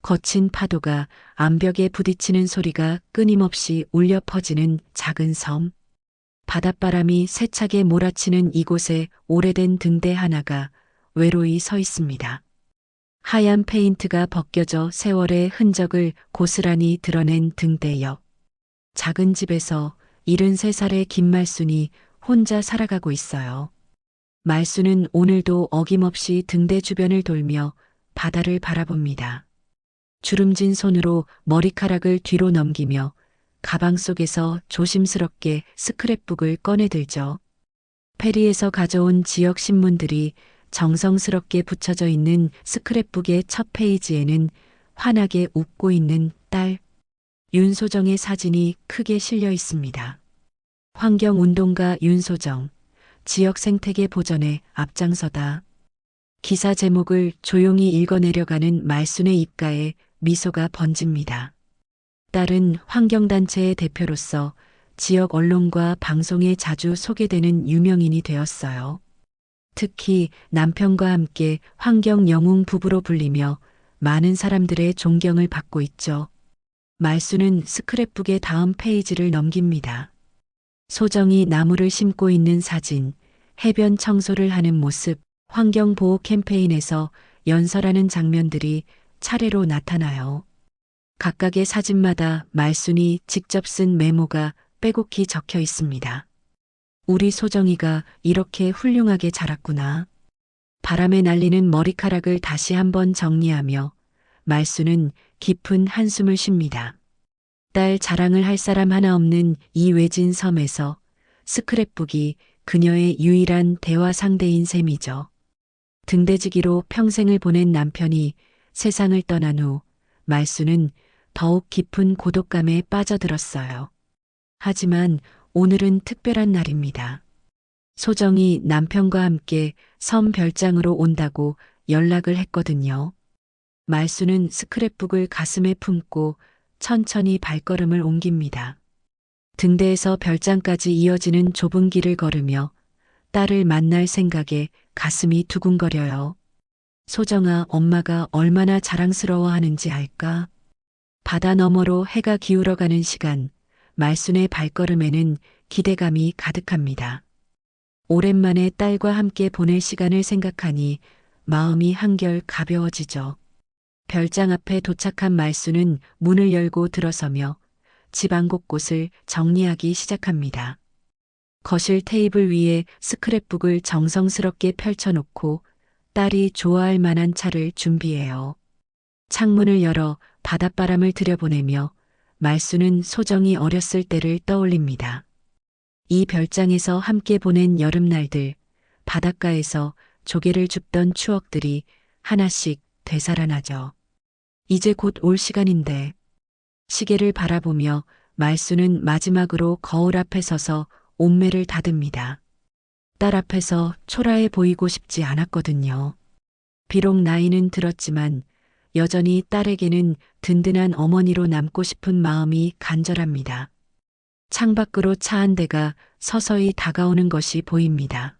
거친 파도가 암벽에 부딪히는 소리가 끊임없이 울려 퍼지는 작은 섬. 바닷바람이 세차게 몰아치는 이곳에 오래된 등대 하나가 외로이 서 있습니다. 하얀 페인트가 벗겨져 세월의 흔적을 고스란히 드러낸 등대역. 작은 집에서 73살의 김말순이 혼자 살아가고 있어요. 말순은 오늘도 어김없이 등대 주변을 돌며 바다를 바라봅니다. 주름진 손으로 머리카락을 뒤로 넘기며 가방 속에서 조심스럽게 스크랩북을 꺼내들죠. 페리에서 가져온 지역 신문들이 정성스럽게 붙여져 있는 스크랩북의 첫 페이지에는 환하게 웃고 있는 딸 윤소정의 사진이 크게 실려 있습니다. 환경운동가 윤소정, 지역 생태계 보전에 앞장서다. 기사 제목을 조용히 읽어내려가는 말순의 입가에 미소가 번집니다. 딸은 환경단체의 대표로서 지역 언론과 방송에 자주 소개되는 유명인이 되었어요. 특히 남편과 함께 환경 영웅 부부로 불리며 많은 사람들의 존경을 받고 있죠. 말순은 스크랩북의 다음 페이지를 넘깁니다. 소정이 나무를 심고 있는 사진, 해변 청소를 하는 모습, 환경보호 캠페인에서 연설하는 장면들이 차례로 나타나요. 각각의 사진마다 말순이 직접 쓴 메모가 빼곡히 적혀 있습니다. 우리 소정이가 이렇게 훌륭하게 자랐구나. 바람에 날리는 머리카락을 다시 한번 정리하며 말순은 깊은 한숨을 쉽니다. 딸 자랑을 할 사람 하나 없는 이 외진 섬에서 스크랩북이 그녀의 유일한 대화 상대인 셈이죠. 등대지기로 평생을 보낸 남편이 세상을 떠난 후 말순은 더욱 깊은 고독감에 빠져들었어요. 하지만 오늘은 특별한 날입니다. 소정이 남편과 함께 섬 별장으로 온다고 연락을 했거든요. 말순은 스크랩북을 가슴에 품고 천천히 발걸음을 옮깁니다. 등대에서 별장까지 이어지는 좁은 길을 걸으며 딸을 만날 생각에 가슴이 두근거려요. 소정아, 엄마가 얼마나 자랑스러워하는지 알까? 바다 너머로 해가 기울어가는 시간, 말순의 발걸음에는 기대감이 가득합니다. 오랜만에 딸과 함께 보낼 시간을 생각하니 마음이 한결 가벼워지죠. 별장 앞에 도착한 말순은 문을 열고 들어서며 집 안 곳곳을 정리하기 시작합니다. 거실 테이블 위에 스크랩북을 정성스럽게 펼쳐놓고 딸이 좋아할 만한 차를 준비해요. 창문을 열어 바닷바람을 들여보내며 말순은 소정이 어렸을 때를 떠올립니다. 이 별장에서 함께 보낸 여름날들, 바닷가에서 조개를 줍던 추억들이 하나씩 되살아나죠. 이제 곧 올 시간인데. 시계를 바라보며 말순은 마지막으로 거울 앞에 서서 옷매를 다듬니다. 딸 앞에서 초라해 보이고 싶지 않았거든요. 비록 나이는 들었지만 여전히 딸에게는 든든한 어머니로 남고 싶은 마음이 간절합니다. 창밖으로 차 한 대가 서서히 다가오는 것이 보입니다.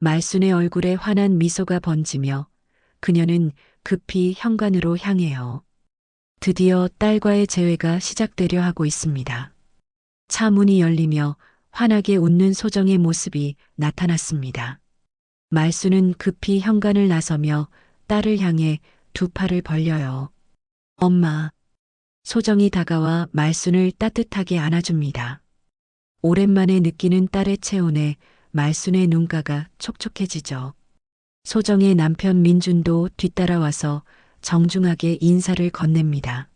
말순의 얼굴에 환한 미소가 번지며 그녀는 급히 현관으로 향해요. 드디어 딸과의 재회가 시작되려 하고 있습니다. 차 문이 열리며 환하게 웃는 소정의 모습이 나타났습니다. 말순은 급히 현관을 나서며 딸을 향해 두 팔을 벌려요. 엄마. 소정이 다가와 말순을 따뜻하게 안아줍니다. 오랜만에 느끼는 딸의 체온에 말순의 눈가가 촉촉해지죠. 소정의 남편 민준도 뒤따라와서 정중하게 인사를 건넵니다.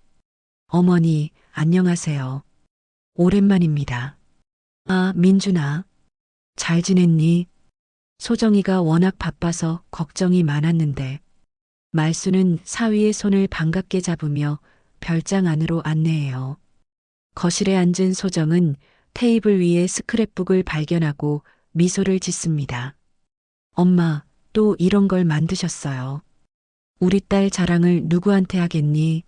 어머니, 안녕하세요. 오랜만입니다. 아, 민준아. 잘 지냈니? 소정이가 워낙 바빠서 걱정이 많았는데 말순은 사위의 손을 반갑게 잡으며 별장 안으로 안내해요. 거실에 앉은 소정은 테이블 위에 스크랩북을 발견하고 미소를 짓습니다. 엄마, 또 이런 걸 만드셨어요. 우리 딸 자랑을 누구한테 하겠니?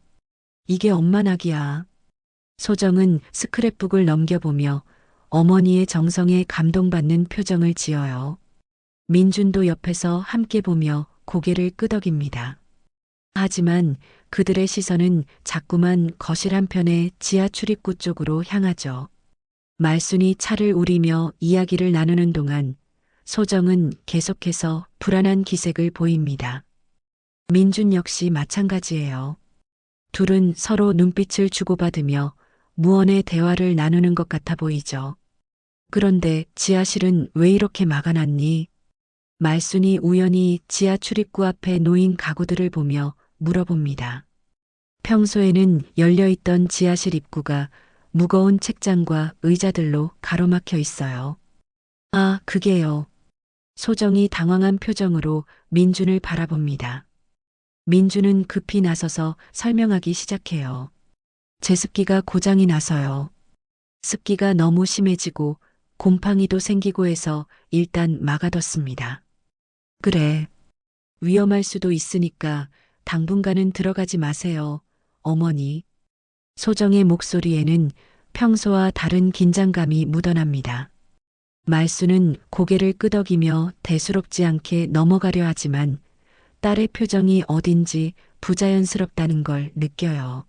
이게 엄마 낙이야. 소정은 스크랩북을 넘겨보며 어머니의 정성에 감동받는 표정을 지어요. 민준도 옆에서 함께 보며 고개를 끄덕입니다. 하지만 그들의 시선은 자꾸만 거실 한편의 지하 출입구 쪽으로 향하죠. 말순이 차를 우리며 이야기를 나누는 동안 소정은 계속해서 불안한 기색을 보입니다. 민준 역시 마찬가지예요. 둘은 서로 눈빛을 주고받으며 무언의 대화를 나누는 것 같아 보이죠. 그런데 지하실은 왜 이렇게 막아놨니? 말순이 우연히 지하 출입구 앞에 놓인 가구들을 보며 물어봅니다. 평소에는 열려있던 지하실 입구가 무거운 책장과 의자들로 가로막혀 있어요. 아, 그게요. 소정이 당황한 표정으로 민준을 바라봅니다. 민준은 급히 나서서 설명하기 시작해요. 제습기가 고장이 나서요. 습기가 너무 심해지고 곰팡이도 생기고 해서 일단 막아뒀습니다. 그래. 위험할 수도 있으니까 당분간은 들어가지 마세요. 어머니. 소정의 목소리에는 평소와 다른 긴장감이 묻어납니다. 말수는 고개를 끄덕이며 대수롭지 않게 넘어가려 하지만 딸의 표정이 어딘지 부자연스럽다는 걸 느껴요.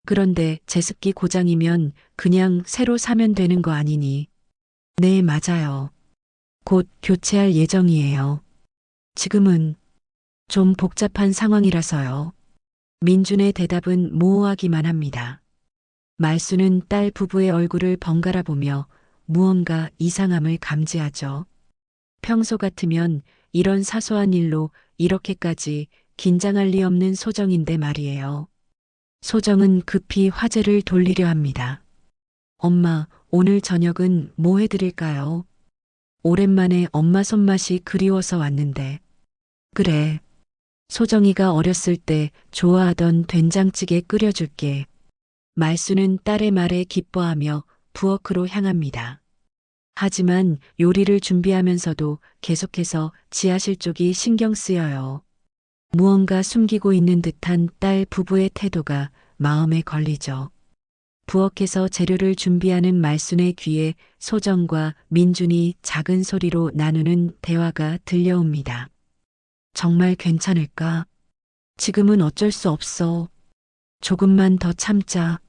그런데 제습기 고장이면 그냥 새로 사면 되는 거 아니니? 네, 맞아요. 곧 교체할 예정이에요. 지금은 좀 복잡한 상황이라서요. 민준의 대답은 모호하기만 합니다. 말수는 딸 부부의 얼굴을 번갈아 보며 무언가 이상함을 감지하죠. 평소 같으면 이런 사소한 일로 이렇게까지 긴장할 리 없는 소정인데 말이에요. 소정은 급히 화제를 돌리려 합니다. 엄마, 오늘 저녁은 뭐 해드릴까요? 오랜만에 엄마 손맛이 그리워서 왔는데. 그래. 소정이가 어렸을 때 좋아하던 된장찌개 끓여줄게. 말수는 딸의 말에 기뻐하며 부엌으로 향합니다. 하지만 요리를 준비하면서도 계속해서 지하실 쪽이 신경 쓰여요. 무언가 숨기고 있는 듯한 딸 부부의 태도가 마음에 걸리죠. 부엌에서 재료를 준비하는 말순의 귀에 소정과 민준이 작은 소리로 나누는 대화가 들려옵니다. 정말 괜찮을까? 지금은 어쩔 수 없어. 조금만 더 참자.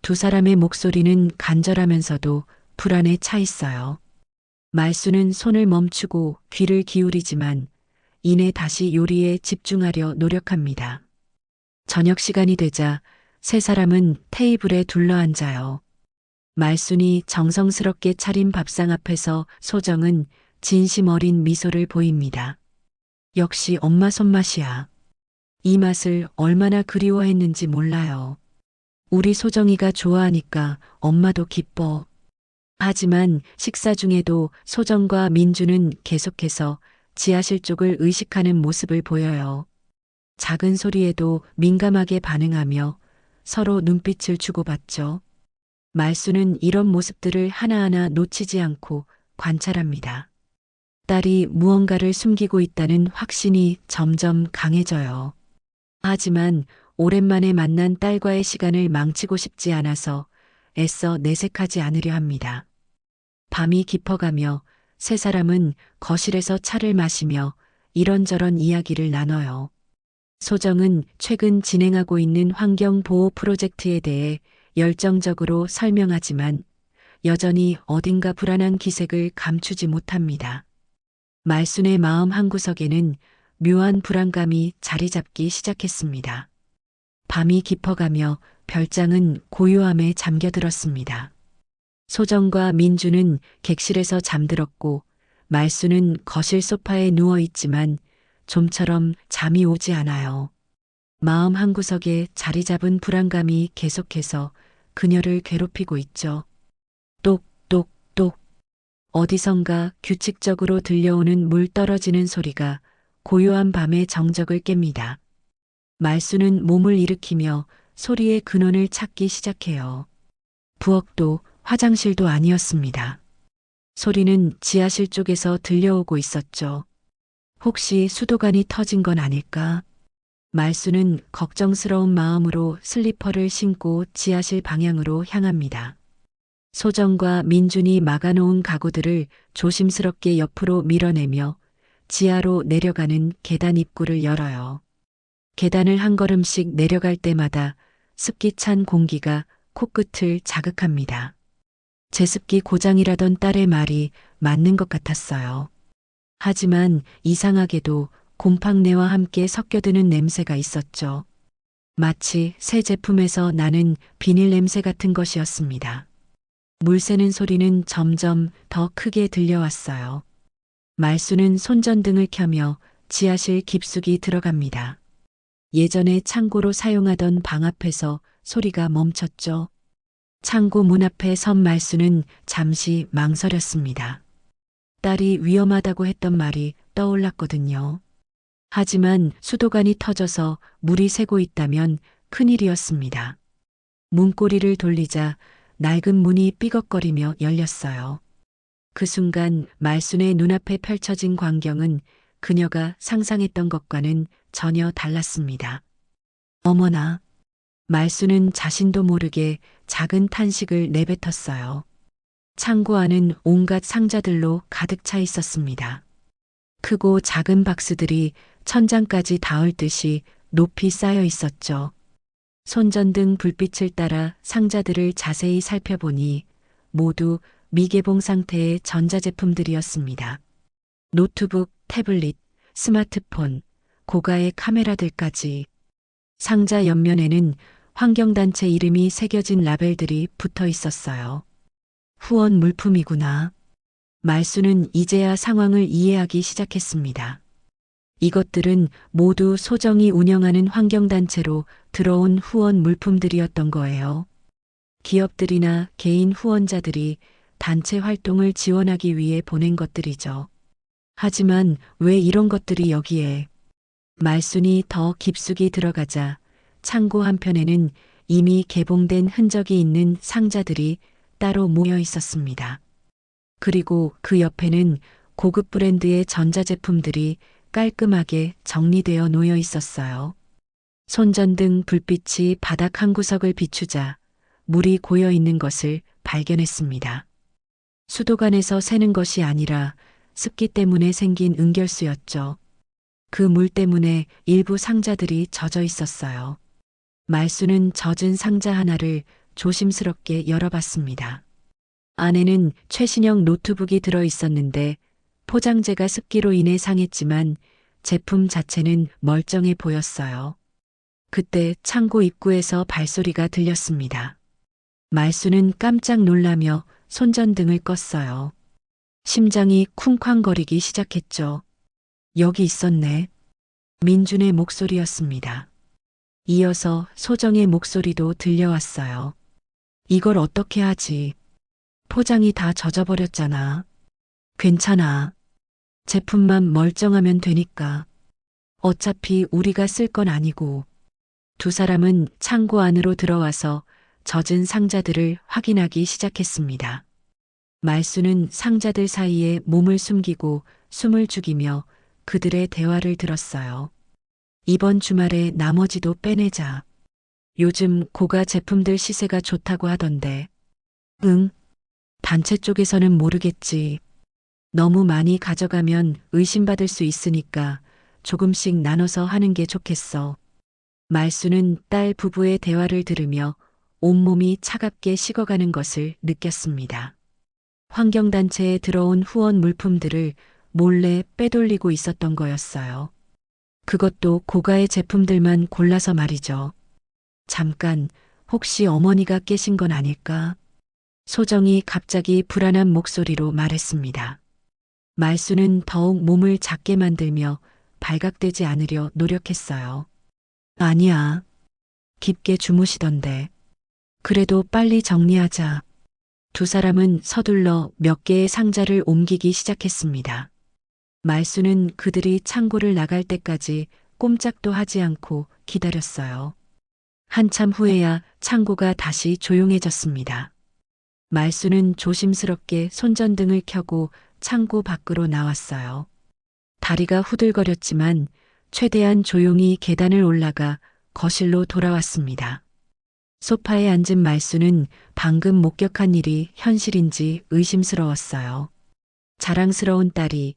두 사람의 목소리는 간절하면서도 불안에 차 있어요. 말수는 손을 멈추고 귀를 기울이지만 이내 다시 요리에 집중하려 노력합니다. 저녁 시간이 되자 세 사람은 테이블에 둘러앉아요. 말순이 정성스럽게 차린 밥상 앞에서 소정은 진심 어린 미소를 보입니다. 역시 엄마 손맛이야. 이 맛을 얼마나 그리워했는지 몰라요. 우리 소정이가 좋아하니까 엄마도 기뻐. 하지만 식사 중에도 소정과 민주는 계속해서 지하실 쪽을 의식하는 모습을 보여요. 작은 소리에도 민감하게 반응하며 서로 눈빛을 주고받죠. 말수는 이런 모습들을 하나하나 놓치지 않고 관찰합니다. 딸이 무언가를 숨기고 있다는 확신이 점점 강해져요. 하지만 오랜만에 만난 딸과의 시간을 망치고 싶지 않아서 애써 내색하지 않으려 합니다. 밤이 깊어가며 세 사람은 거실에서 차를 마시며 이런저런 이야기를 나눠요. 소정은 최근 진행하고 있는 환경보호 프로젝트에 대해 열정적으로 설명하지만 여전히 어딘가 불안한 기색을 감추지 못합니다. 말순의 마음 한구석에는 묘한 불안감이 자리 잡기 시작했습니다. 밤이 깊어가며 별장은 고요함에 잠겨들었습니다. 소정과 민주는 객실에서 잠들었고 말수는 거실 소파에 누워 있지만 좀처럼 잠이 오지 않아요. 마음 한구석에 자리 잡은 불안감이 계속해서 그녀를 괴롭히고 있죠. 똑똑똑. 어디선가 규칙적으로 들려오는 물 떨어지는 소리가 고요한 밤의 정적을 깹니다. 말수는 몸을 일으키며 소리의 근원을 찾기 시작해요. 부엌도 화장실도 아니었습니다. 소리는 지하실 쪽에서 들려오고 있었죠. 혹시 수도관이 터진 건 아닐까? 말수는 걱정스러운 마음으로 슬리퍼를 신고 지하실 방향으로 향합니다. 소정과 민준이 막아놓은 가구들을 조심스럽게 옆으로 밀어내며 지하로 내려가는 계단 입구를 열어요. 계단을 한 걸음씩 내려갈 때마다 습기 찬 공기가 코끝을 자극합니다. 제습기 고장이라던 딸의 말이 맞는 것 같았어요. 하지만 이상하게도 곰팡내와 함께 섞여드는 냄새가 있었죠. 마치 새 제품에서 나는 비닐 냄새 같은 것이었습니다. 물 새는 소리는 점점 더 크게 들려왔어요. 말수는 손전등을 켜며 지하실 깊숙이 들어갑니다. 예전에 창고로 사용하던 방 앞에서 소리가 멈췄죠. 창고 문 앞에 선 말수는 잠시 망설였습니다. 딸이 위험하다고 했던 말이 떠올랐거든요. 하지만 수도관이 터져서 물이 새고 있다면 큰일이었습니다. 문고리를 돌리자 낡은 문이 삐걱거리며 열렸어요. 그 순간 말순의 눈앞에 펼쳐진 광경은 그녀가 상상했던 것과는 전혀 달랐습니다. 어머나. 말순은 자신도 모르게 작은 탄식을 내뱉었어요. 창고 안은 온갖 상자들로 가득 차 있었습니다. 크고 작은 박스들이 천장까지 닿을 듯이 높이 쌓여 있었죠. 손전등 불빛을 따라 상자들을 자세히 살펴보니 모두 미개봉 상태의 전자제품들이었습니다. 노트북, 태블릿, 스마트폰, 고가의 카메라들까지. 상자 옆면에는 환경단체 이름이 새겨진 라벨들이 붙어 있었어요. 후원 물품이구나. 말수는 이제야 상황을 이해하기 시작했습니다. 이것들은 모두 소정이 운영하는 환경단체로 들어온 후원 물품들이었던 거예요. 기업들이나 개인 후원자들이 단체 활동을 지원하기 위해 보낸 것들이죠. 하지만 왜 이런 것들이 여기에? 말순이 더 깊숙이 들어가자 창고 한편에는 이미 개봉된 흔적이 있는 상자들이 따로 모여 있었습니다. 그리고 그 옆에는 고급 브랜드의 전자제품들이 깔끔하게 정리되어 놓여 있었어요. 손전등 불빛이 바닥 한 구석을 비추자 물이 고여 있는 것을 발견했습니다. 수도관에서 새는 것이 아니라 습기 때문에 생긴 응결수였죠. 그 물 때문에 일부 상자들이 젖어 있었어요. 말수는 젖은 상자 하나를 조심스럽게 열어봤습니다. 안에는 최신형 노트북이 들어 있었는데 포장재가 습기로 인해 상했지만 제품 자체는 멀쩡해 보였어요. 그때 창고 입구에서 발소리가 들렸습니다. 말수는 깜짝 놀라며 손전등을 껐어요. 심장이 쿵쾅거리기 시작했죠. 여기 있었네. 민준의 목소리였습니다. 이어서 소정의 목소리도 들려왔어요. 이걸 어떻게 하지? 포장이 다 젖어버렸잖아. 괜찮아. 제품만 멀쩡하면 되니까. 어차피 우리가 쓸 건 아니고. 두 사람은 창고 안으로 들어와서 젖은 상자들을 확인하기 시작했습니다. 말수는 상자들 사이에 몸을 숨기고 숨을 죽이며 그들의 대화를 들었어요. 이번 주말에 나머지도 빼내자. 요즘 고가 제품들 시세가 좋다고 하던데. 응. 단체 쪽에서는 모르겠지. 너무 많이 가져가면 의심받을 수 있으니까 조금씩 나눠서 하는 게 좋겠어. 말수는 딸 부부의 대화를 들으며 온몸이 차갑게 식어가는 것을 느꼈습니다. 환경단체에 들어온 후원 물품들을 몰래 빼돌리고 있었던 거였어요. 그것도 고가의 제품들만 골라서 말이죠. 잠깐, 혹시 어머니가 깨신 건 아닐까? 소정이 갑자기 불안한 목소리로 말했습니다. 말수는 더욱 몸을 작게 만들며 발각되지 않으려 노력했어요. 아니야. 깊게 주무시던데. 그래도 빨리 정리하자. 두 사람은 서둘러 몇 개의 상자를 옮기기 시작했습니다. 말수는 그들이 창고를 나갈 때까지 꼼짝도 하지 않고 기다렸어요. 한참 후에야 창고가 다시 조용해졌습니다. 말수는 조심스럽게 손전등을 켜고 창고 밖으로 나왔어요. 다리가 후들거렸지만 최대한 조용히 계단을 올라가 거실로 돌아왔습니다. 소파에 앉은 말수는 방금 목격한 일이 현실인지 의심스러웠어요. 자랑스러운 딸이,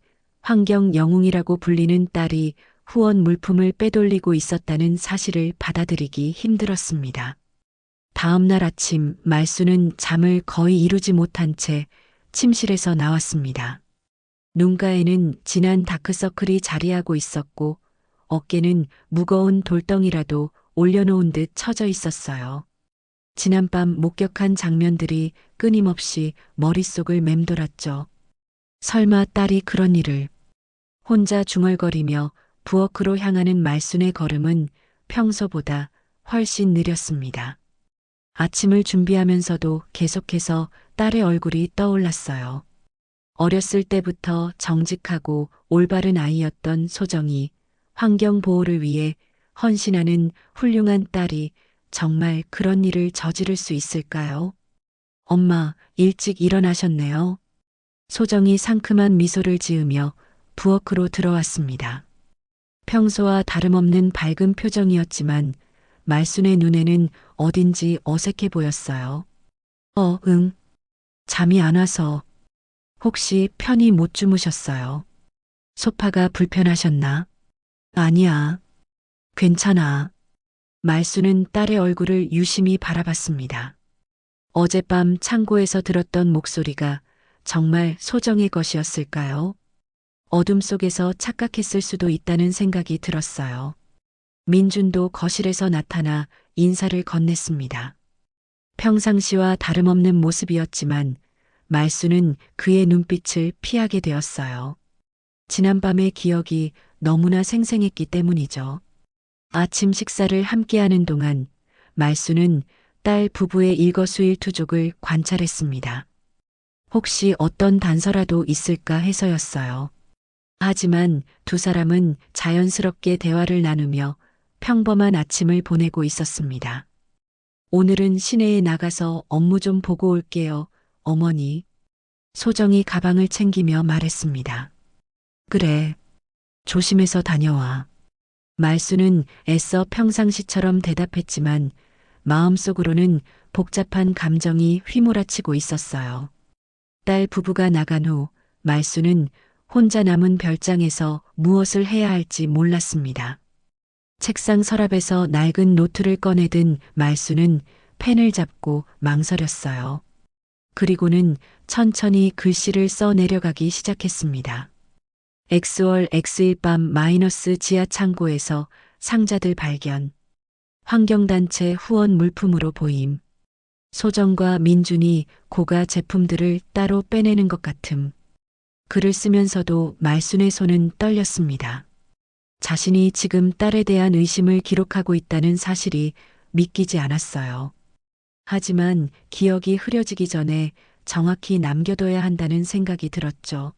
환경 영웅이라고 불리는 딸이 후원 물품을 빼돌리고 있었다는 사실을 받아들이기 힘들었습니다. 다음 날 아침 말수는 잠을 거의 이루지 못한 채 침실에서 나왔습니다. 눈가에는 진한 다크서클이 자리하고 있었고 어깨는 무거운 돌덩이라도 올려놓은 듯 처져 있었어요. 지난밤 목격한 장면들이 끊임없이 머릿속을 맴돌았죠. 설마 딸이 그런 일을. 혼자 중얼거리며 부엌으로 향하는 말순의 걸음은 평소보다 훨씬 느렸습니다. 아침을 준비하면서도 계속해서 딸의 얼굴이 떠올랐어요. 어렸을 때부터 정직하고 올바른 아이였던 소정이 환경 보호를 위해 헌신하는 훌륭한 딸이 정말 그런 일을 저지를 수 있을까요? 엄마, 일찍 일어나셨네요. 소정이 상큼한 미소를 지으며 부엌으로 들어왔습니다. 평소와 다름없는 밝은 표정이었지만 말순의 눈에는 어딘지 어색해 보였어요. 응. 잠이 안 와서. 혹시 편히 못 주무셨어요? 소파가 불편하셨나? 아니야. 괜찮아. 말수는 딸의 얼굴을 유심히 바라봤습니다. 어젯밤 창고에서 들었던 목소리가 정말 소정의 것이었을까요? 어둠 속에서 착각했을 수도 있다는 생각이 들었어요. 민준도 거실에서 나타나 인사를 건넸습니다. 평상시와 다름없는 모습이었지만 말수는 그의 눈빛을 피하게 되었어요. 지난밤의 기억이 너무나 생생했기 때문이죠. 아침 식사를 함께하는 동안 말수는 딸 부부의 일거수일투족을 관찰했습니다. 혹시 어떤 단서라도 있을까 해서였어요. 하지만 두 사람은 자연스럽게 대화를 나누며 평범한 아침을 보내고 있었습니다. 오늘은 시내에 나가서 업무 좀 보고 올게요, 어머니. 소정이 가방을 챙기며 말했습니다. 그래. 조심해서 다녀와. 말수는 애써 평상시처럼 대답했지만 마음속으로는 복잡한 감정이 휘몰아치고 있었어요. 딸 부부가 나간 후 말수는 혼자 남은 별장에서 무엇을 해야 할지 몰랐습니다. 책상 서랍에서 낡은 노트를 꺼내든 말수는 펜을 잡고 망설였어요. 그리고는 천천히 글씨를 써 내려가기 시작했습니다. X월 X일 밤 마이너스 지하 창고에서 상자들 발견. 환경단체 후원 물품으로 보임. 소정과 민준이 고가 제품들을 따로 빼내는 것 같음. 글을 쓰면서도 말순의 손은 떨렸습니다. 자신이 지금 딸에 대한 의심을 기록하고 있다는 사실이 믿기지 않았어요. 하지만 기억이 흐려지기 전에 정확히 남겨둬야 한다는 생각이 들었죠.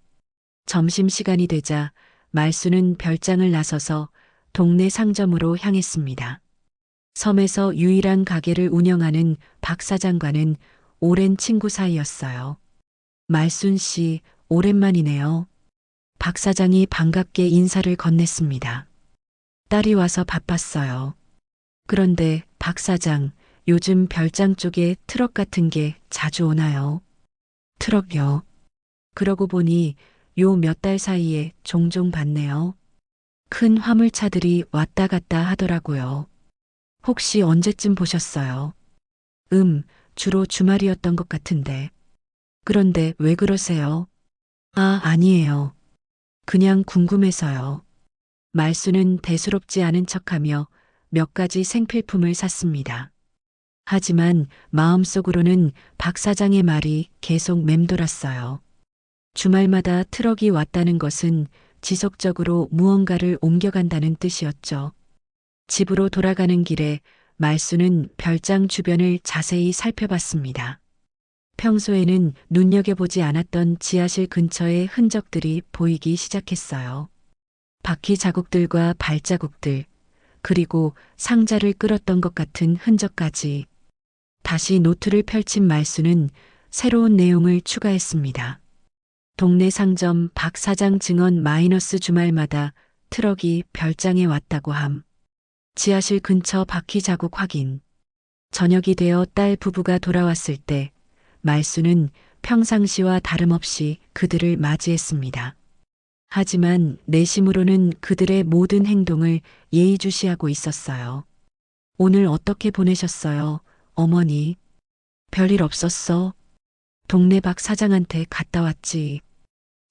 점심시간이 되자 말수는 별장을 나서서 동네 상점으로 향했습니다. 섬에서 유일한 가게를 운영하는 박 사장과는 오랜 친구 사이였어요. 말순 씨, 오랜만이네요. 박 사장이 반갑게 인사를 건넸습니다. 딸이 와서 바빴어요. 그런데 박 사장, 요즘 별장 쪽에 트럭 같은 게 자주 오나요? 트럭요. 그러고 보니 요 몇 달 사이에 종종 봤네요. 큰 화물차들이 왔다 갔다 하더라고요. 혹시 언제쯤 보셨어요? 주로 주말이었던 것 같은데. 그런데 왜 그러세요? 아니에요. 그냥 궁금해서요. 말수는 대수롭지 않은 척하며 몇 가지 생필품을 샀습니다. 하지만 마음속으로는 박 사장의 말이 계속 맴돌았어요. 주말마다 트럭이 왔다는 것은 지속적으로 무언가를 옮겨간다는 뜻이었죠. 집으로 돌아가는 길에 말수는 별장 주변을 자세히 살펴봤습니다. 평소에는 눈여겨보지 않았던 지하실 근처의 흔적들이 보이기 시작했어요. 바퀴 자국들과 발자국들, 그리고 상자를 끌었던 것 같은 흔적까지. 다시 노트를 펼친 말수는 새로운 내용을 추가했습니다. 동네 상점 박 사장 증언 마이너스 주말마다 트럭이 별장에 왔다고 함. 지하실 근처 바퀴 자국 확인. 저녁이 되어 딸 부부가 돌아왔을 때 말수는 평상시와 다름없이 그들을 맞이했습니다. 하지만 내심으로는 그들의 모든 행동을 예의주시하고 있었어요. 오늘 어떻게 보내셨어요, 어머니? 별일 없었어. 동네 박 사장한테 갔다 왔지.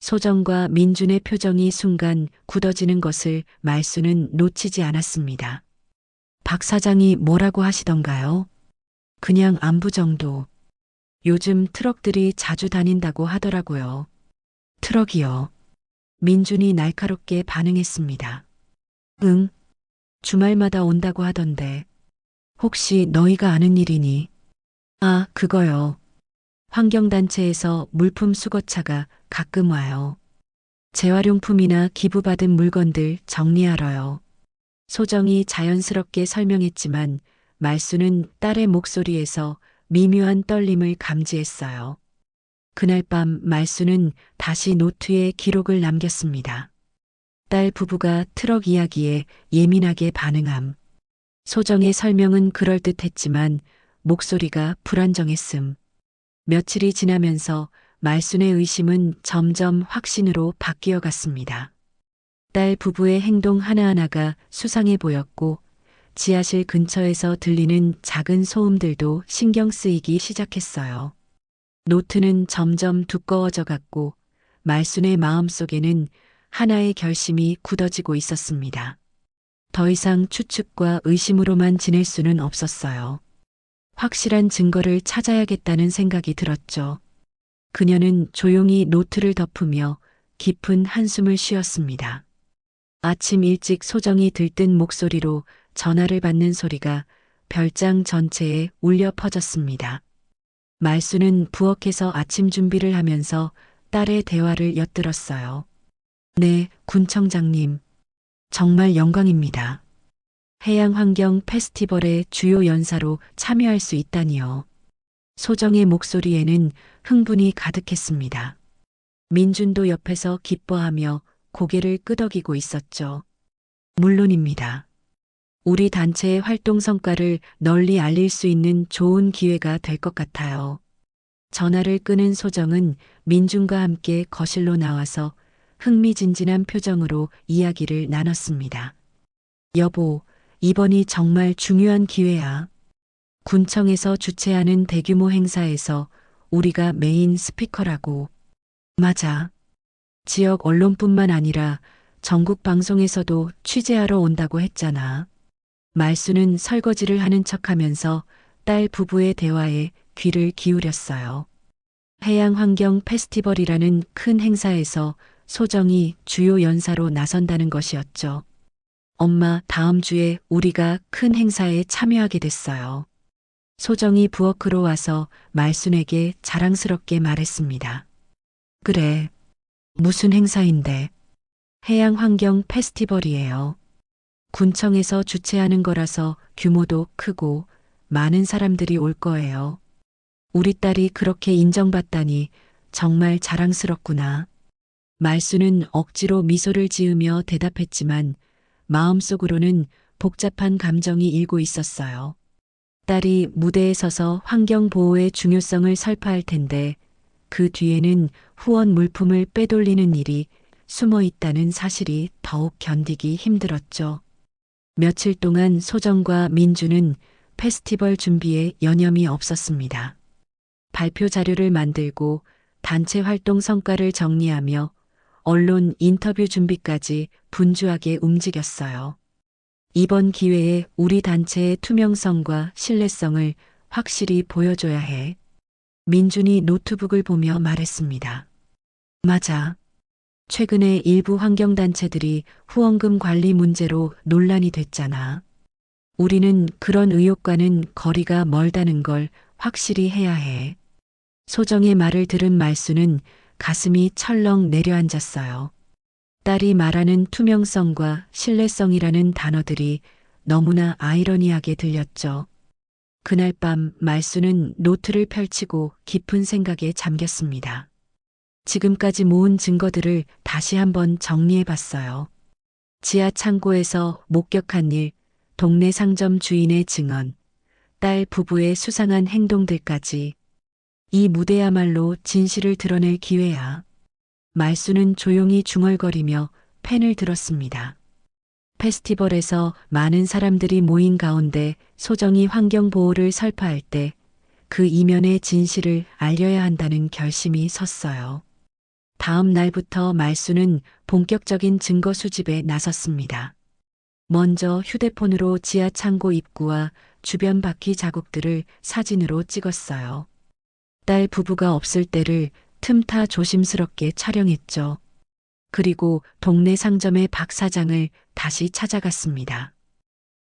소정과 민준의 표정이 순간 굳어지는 것을 말수는 놓치지 않았습니다. 박 사장이 뭐라고 하시던가요? 그냥 안부 정도. 요즘 트럭들이 자주 다닌다고 하더라고요. 트럭이요. 민준이 날카롭게 반응했습니다. 응, 주말마다 온다고 하던데. 혹시 너희가 아는 일이니? 아, 그거요. 환경단체에서 물품 수거차가 가끔 와요. 재활용품이나 기부받은 물건들 정리하러요. 소정이 자연스럽게 설명했지만 말수는 딸의 목소리에서 미묘한 떨림을 감지했어요. 그날 밤 말수는 다시 노트에 기록을 남겼습니다. 딸 부부가 트럭 이야기에 예민하게 반응함. 소정의 설명은 그럴듯했지만 목소리가 불안정했음. 며칠이 지나면서 말순의 의심은 점점 확신으로 바뀌어 갔습니다. 딸 부부의 행동 하나하나가 수상해 보였고 지하실 근처에서 들리는 작은 소음들도 신경 쓰이기 시작했어요. 노트는 점점 두꺼워져 갔고 말순의 마음속에는 하나의 결심이 굳어지고 있었습니다. 더 이상 추측과 의심으로만 지낼 수는 없었어요. 확실한 증거를 찾아야겠다는 생각이 들었죠. 그녀는 조용히 노트를 덮으며 깊은 한숨을 쉬었습니다. 아침 일찍 소정이 들뜬 목소리로 전화를 받는 소리가 별장 전체에 울려 퍼졌습니다. 말수는 부엌에서 아침 준비를 하면서 딸의 대화를 엿들었어요. 네, 군청장님. 정말 영광입니다. 해양환경 페스티벌의 주요 연사로 참여할 수 있다니요. 소정의 목소리에는 흥분이 가득했습니다. 민준도 옆에서 기뻐하며 고개를 끄덕이고 있었죠. 물론입니다. 우리 단체의 활동 성과를 널리 알릴 수 있는 좋은 기회가 될 것 같아요. 전화를 끄는 소정은 민준과 함께 거실로 나와서 흥미진진한 표정으로 이야기를 나눴습니다. 여보, 이번이 정말 중요한 기회야. 군청에서 주최하는 대규모 행사에서 우리가 메인 스피커라고. 맞아. 지역 언론뿐만 아니라 전국 방송에서도 취재하러 온다고 했잖아. 말수는 설거지를 하는 척하면서 딸 부부의 대화에 귀를 기울였어요. 해양환경 페스티벌이라는 큰 행사에서 소정이 주요 연사로 나선다는 것이었죠. 엄마, 다음 주에 우리가 큰 행사에 참여하게 됐어요. 소정이 부엌으로 와서 말순에게 자랑스럽게 말했습니다. 그래. 무슨 행사인데? 해양환경 페스티벌이에요. 군청에서 주최하는 거라서 규모도 크고 많은 사람들이 올 거예요. 우리 딸이 그렇게 인정받다니 정말 자랑스럽구나. 말수는 억지로 미소를 지으며 대답했지만 마음속으로는 복잡한 감정이 일고 있었어요. 딸이 무대에 서서 환경 보호의 중요성을 설파할 텐데 그 뒤에는 후원 물품을 빼돌리는 일이 숨어 있다는 사실이 더욱 견디기 힘들었죠. 며칠 동안 소정과 민주는 페스티벌 준비에 여념이 없었습니다. 발표 자료를 만들고 단체 활동 성과를 정리하며 언론 인터뷰 준비까지 분주하게 움직였어요. 이번 기회에 우리 단체의 투명성과 신뢰성을 확실히 보여줘야 해. 민준이 노트북을 보며 말했습니다. 맞아. 최근에 일부 환경단체들이 후원금 관리 문제로 논란이 됐잖아. 우리는 그런 의혹과는 거리가 멀다는 걸 확실히 해야 해. 소정의 말을 들은 말수는 가슴이 철렁 내려앉았어요. 딸이 말하는 투명성과 신뢰성이라는 단어들이 너무나 아이러니하게 들렸죠. 그날 밤 말수는 노트를 펼치고 깊은 생각에 잠겼습니다. 지금까지 모은 증거들을 다시 한번 정리해 봤어요. 지하 창고에서 목격한 일, 동네 상점 주인의 증언, 딸 부부의 수상한 행동들까지 이 무대야말로 진실을 드러낼 기회야. 말수는 조용히 중얼거리며 펜을 들었습니다. 페스티벌에서 많은 사람들이 모인 가운데 소정이 환경보호를 설파할 때 그 이면의 진실을 알려야 한다는 결심이 섰어요. 다음 날부터 말수는 본격적인 증거 수집에 나섰습니다. 먼저 휴대폰으로 지하 창고 입구와 주변 바퀴 자국들을 사진으로 찍었어요. 딸 부부가 없을 때를 틈타 조심스럽게 촬영했죠. 그리고 동네 상점의 박 사장을 다시 찾아갔습니다.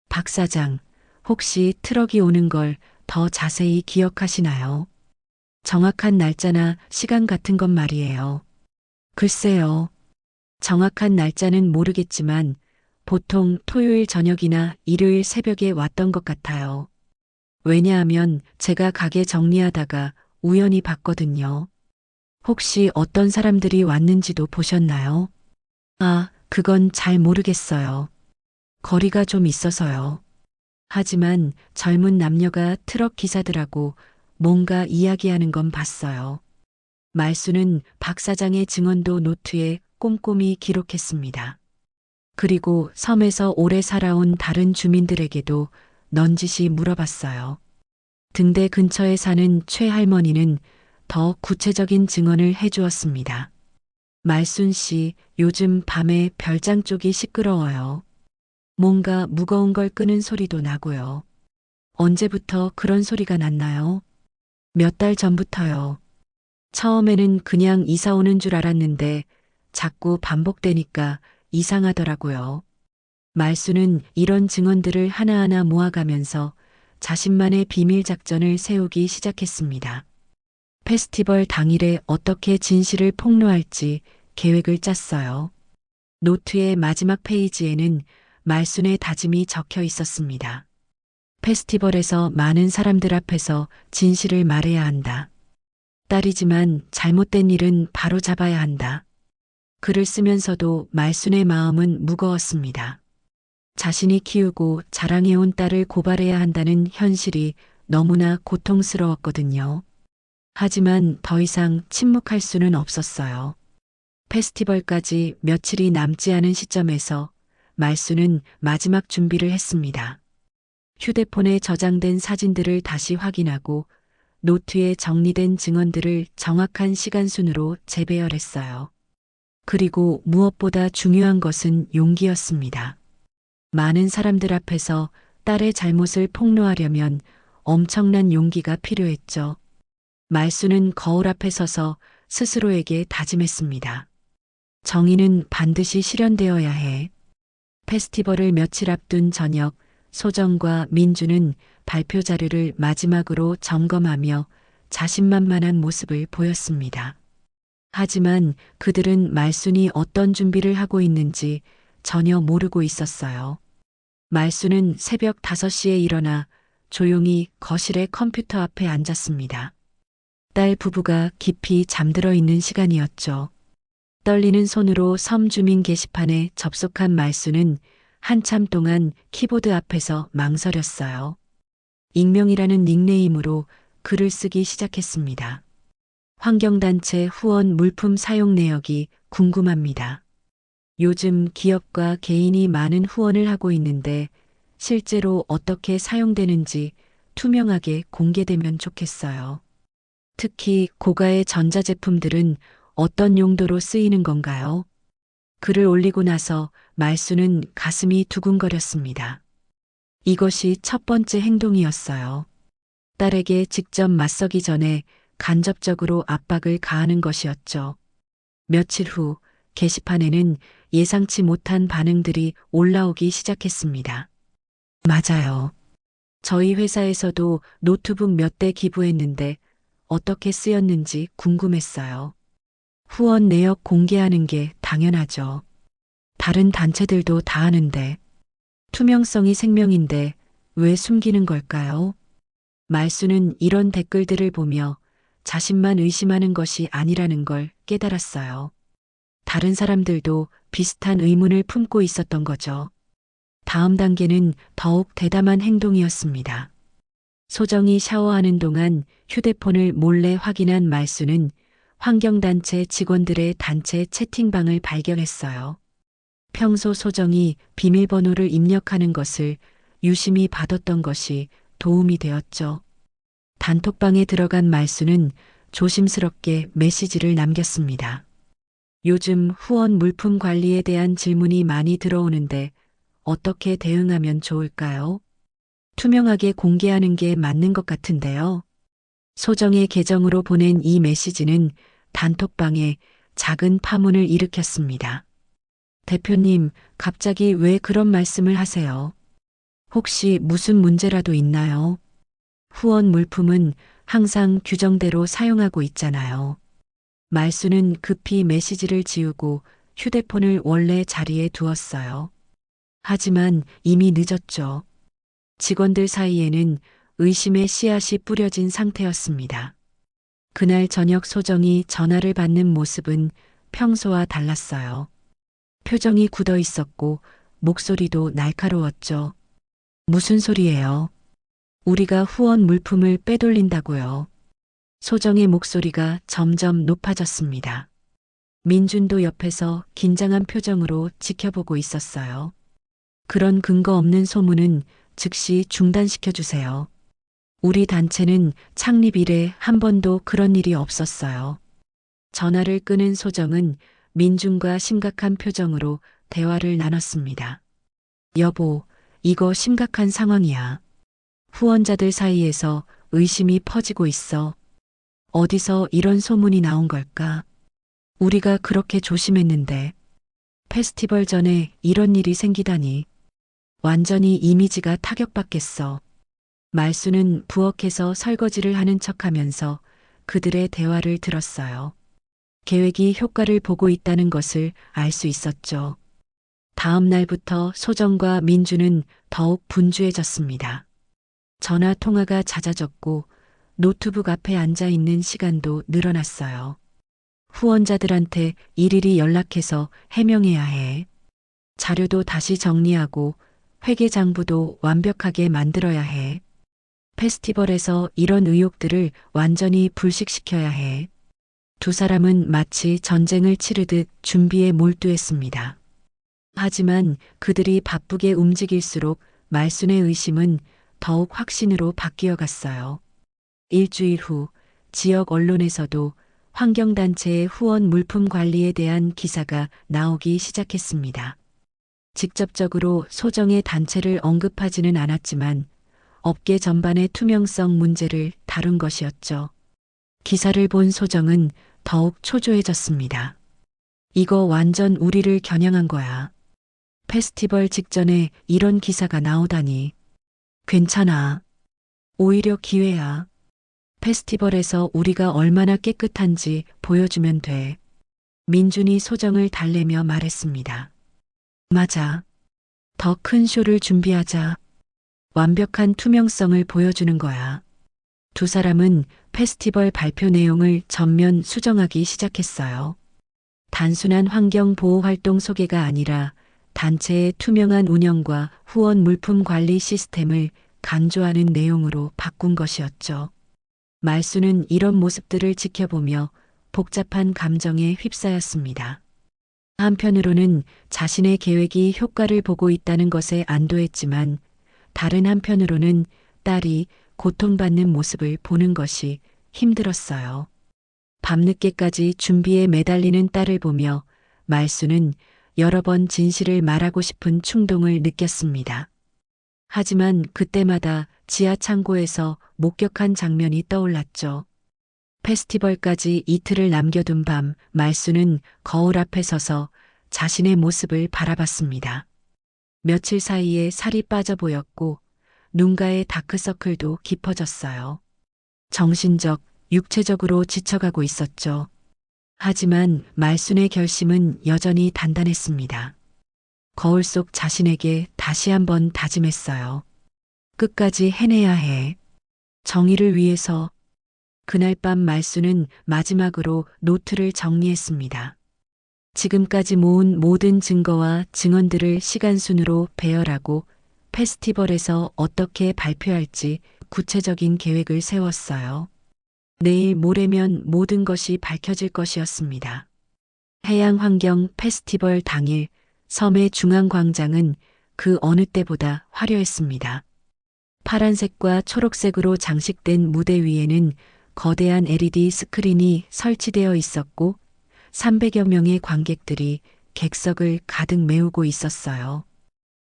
박 사장, 혹시 트럭이 오는 걸 더 자세히 기억하시나요? 정확한 날짜나 시간 같은 것 말이에요. 글쎄요. 정확한 날짜는 모르겠지만 보통 토요일 저녁이나 일요일 새벽에 왔던 것 같아요. 왜냐하면 제가 가게 정리하다가 우연히 봤거든요. 혹시 어떤 사람들이 왔는지도 보셨나요? 아, 그건 잘 모르겠어요. 거리가 좀 있어서요. 하지만 젊은 남녀가 트럭 기사들하고 뭔가 이야기하는 건 봤어요. 말수는 박 사장의 증언도 노트에 꼼꼼히 기록했습니다. 그리고 섬에서 오래 살아온 다른 주민들에게도 넌지시 물어봤어요. 등대 근처에 사는 최 할머니는 더 구체적인 증언을 해주었습니다. 말순 씨, 요즘 밤에 별장 쪽이 시끄러워요. 뭔가 무거운 걸 끄는 소리도 나고요. 언제부터 그런 소리가 났나요? 몇 달 전부터요. 처음에는 그냥 이사 오는 줄 알았는데 자꾸 반복되니까 이상하더라고요. 말수는 이런 증언들을 하나하나 모아가면서 자신만의 비밀 작전을 세우기 시작했습니다. 페스티벌 당일에 어떻게 진실을 폭로할지 계획을 짰어요. 노트의 마지막 페이지에는 말순의 다짐이 적혀 있었습니다. 페스티벌에서 많은 사람들 앞에서 진실을 말해야 한다. 딸이지만 잘못된 일은 바로 잡아야 한다. 글을 쓰면서도 말순의 마음은 무거웠습니다. 자신이 키우고 자랑해온 딸을 고발해야 한다는 현실이 너무나 고통스러웠거든요. 하지만 더 이상 침묵할 수는 없었어요. 페스티벌까지 며칠이 남지 않은 시점에서 말수는 마지막 준비를 했습니다. 휴대폰에 저장된 사진들을 다시 확인하고 노트에 정리된 증언들을 정확한 시간 순으로 재배열했어요. 그리고 무엇보다 중요한 것은 용기였습니다. 많은 사람들 앞에서 딸의 잘못을 폭로하려면 엄청난 용기가 필요했죠. 말수는 거울 앞에 서서 스스로에게 다짐했습니다. 정의는 반드시 실현되어야 해. 페스티벌을 며칠 앞둔 저녁, 소정과 민주는 발표 자료를 마지막으로 점검하며 자신만만한 모습을 보였습니다. 하지만 그들은 말순이 어떤 준비를 하고 있는지 전혀 모르고 있었어요. 말순은 새벽 5시에 일어나 조용히 거실의 컴퓨터 앞에 앉았습니다. 딸 부부가 깊이 잠들어 있는 시간이었죠. 떨리는 손으로 섬 주민 게시판에 접속한 말수는 한참 동안 키보드 앞에서 망설였어요. 익명이라는 닉네임으로 글을 쓰기 시작했습니다. 환경단체 후원 물품 사용 내역이 궁금합니다. 요즘 기업과 개인이 많은 후원을 하고 있는데 실제로 어떻게 사용되는지 투명하게 공개되면 좋겠어요. 특히 고가의 전자제품들은 어떤 용도로 쓰이는 건가요? 글을 올리고 나서 말수는 가슴이 두근거렸습니다. 이것이 첫 번째 행동이었어요. 딸에게 직접 맞서기 전에 간접적으로 압박을 가하는 것이었죠. 며칠 후 게시판에는 예상치 못한 반응들이 올라오기 시작했습니다. 맞아요. 저희 회사에서도 노트북 몇 대 기부했는데 어떻게 쓰였는지 궁금했어요. 후원 내역 공개하는 게 당연하죠. 다른 단체들도 다 하는데. 투명성이 생명인데 왜 숨기는 걸까요? 말수는 이런 댓글들을 보며 자신만 의심하는 것이 아니라는 걸 깨달았어요. 다른 사람들도 비슷한 의문을 품고 있었던 거죠. 다음 단계는 더욱 대담한 행동이었습니다. 소정이 샤워하는 동안 휴대폰을 몰래 확인한 말수는 환경단체 직원들의 단체 채팅방을 발견했어요. 평소 소정이 비밀번호를 입력하는 것을 유심히 봐뒀던 것이 도움이 되었죠. 단톡방에 들어간 말수는 조심스럽게 메시지를 남겼습니다. 요즘 후원 물품 관리에 대한 질문이 많이 들어오는데 어떻게 대응하면 좋을까요? 투명하게 공개하는 게 맞는 것 같은데요. 소정의 계정으로 보낸 이 메시지는 단톡방에 작은 파문을 일으켰습니다. 대표님, 갑자기 왜 그런 말씀을 하세요? 혹시 무슨 문제라도 있나요? 후원 물품은 항상 규정대로 사용하고 있잖아요. 말수는 급히 메시지를 지우고 휴대폰을 원래 자리에 두었어요. 하지만 이미 늦었죠. 직원들 사이에는 의심의 씨앗이 뿌려진 상태였습니다. 그날 저녁 소정이 전화를 받는 모습은 평소와 달랐어요. 표정이 굳어 있었고 목소리도 날카로웠죠. 무슨 소리예요? 우리가 후원 물품을 빼돌린다고요. 소정의 목소리가 점점 높아졌습니다. 민준도 옆에서 긴장한 표정으로 지켜보고 있었어요. 그런 근거 없는 소문은 즉시 중단시켜 주세요. 우리 단체는 창립 이래 한 번도 그런 일이 없었어요. 전화를 끊은 소정은 민준과 심각한 표정으로 대화를 나눴습니다. 여보, 이거 심각한 상황이야. 후원자들 사이에서 의심이 퍼지고 있어. 어디서 이런 소문이 나온 걸까? 우리가 그렇게 조심했는데 페스티벌 전에 이런 일이 생기다니. 완전히 이미지가 타격받겠어. 말수는 부엌에서 설거지를 하는 척하면서 그들의 대화를 들었어요. 계획이 효과를 보고 있다는 것을 알 수 있었죠. 다음 날부터 소정과 민주는 더욱 분주해졌습니다. 전화 통화가 잦아졌고 노트북 앞에 앉아 있는 시간도 늘어났어요. 후원자들한테 일일이 연락해서 해명해야 해. 자료도 다시 정리하고 회계장부도 완벽하게 만들어야 해. 페스티벌에서 이런 의혹들을 완전히 불식시켜야 해. 두 사람은 마치 전쟁을 치르듯 준비에 몰두했습니다. 하지만 그들이 바쁘게 움직일수록 말순의 의심은 더욱 확신으로 바뀌어 갔어요. 일주일 후 지역 언론에서도 환경단체의 후원 물품 관리에 대한 기사가 나오기 시작했습니다. 직접적으로 소정의 단체를 언급하지는 않았지만 업계 전반의 투명성 문제를 다룬 것이었죠. 기사를 본 소정은 더욱 초조해졌습니다. 이거 완전 우리를 겨냥한 거야. 페스티벌 직전에 이런 기사가 나오다니. 괜찮아. 오히려 기회야. 페스티벌에서 우리가 얼마나 깨끗한지 보여주면 돼. 민준이 소정을 달래며 말했습니다. 맞아. 더 큰 쇼를 준비하자. 완벽한 투명성을 보여주는 거야. 두 사람은 페스티벌 발표 내용을 전면 수정하기 시작했어요. 단순한 환경 보호 활동 소개가 아니라 단체의 투명한 운영과 후원 물품 관리 시스템을 강조하는 내용으로 바꾼 것이었죠. 말수는 이런 모습들을 지켜보며 복잡한 감정에 휩싸였습니다. 한편으로는 자신의 계획이 효과를 보고 있다는 것에 안도했지만 다른 한편으로는 딸이 고통받는 모습을 보는 것이 힘들었어요. 밤늦게까지 준비에 매달리는 딸을 보며 말수는 여러 번 진실을 말하고 싶은 충동을 느꼈습니다. 하지만 그때마다 지하 창고에서 목격한 장면이 떠올랐죠. 페스티벌까지 이틀을 남겨둔 밤 말수는 거울 앞에 서서 자신의 모습을 바라봤습니다. 며칠 사이에 살이 빠져 보였고 눈가의 다크서클도 깊어졌어요. 정신적, 육체적으로 지쳐가고 있었죠. 하지만 말순의 결심은 여전히 단단했습니다. 거울 속 자신에게 다시 한번 다짐했어요. 끝까지 해내야 해. 정의를 위해서. 그날 밤 말순은 마지막으로 노트를 정리했습니다. 지금까지 모은 모든 증거와 증언들을 시간순으로 배열하고 페스티벌에서 어떻게 발표할지 구체적인 계획을 세웠어요. 내일 모레면 모든 것이 밝혀질 것이었습니다. 해양환경 페스티벌 당일 섬의 중앙광장은 그 어느 때보다 화려했습니다. 파란색과 초록색으로 장식된 무대 위에는 거대한 LED 스크린이 설치되어 있었고 300여 명의 관객들이 객석을 가득 메우고 있었어요.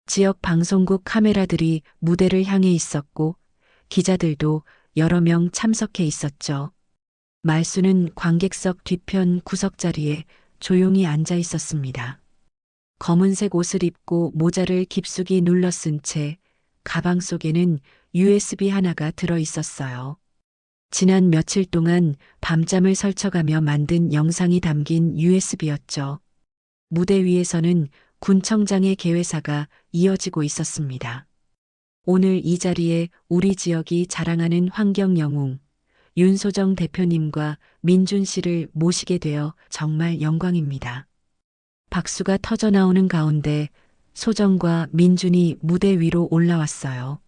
지역 방송국 카메라들이 무대를 향해 있었고 기자들도 여러 명 참석해 있었죠. 말수는 관객석 뒤편 구석자리에 조용히 앉아 있었습니다. 검은색 옷을 입고 모자를 깊숙이 눌러 쓴 채 가방 속에는 USB 하나가 들어 있었어요. 지난 며칠 동안 밤잠을 설쳐가며 만든 영상이 담긴 USB였죠. 무대 위에서는 군청장의 개회사가 이어지고 있었습니다. 오늘 이 자리에 우리 지역이 자랑하는 환경 영웅 윤소정 대표님과 민준 씨를 모시게 되어 정말 영광입니다. 박수가 터져 나오는 가운데 소정과 민준이 무대 위로 올라왔어요.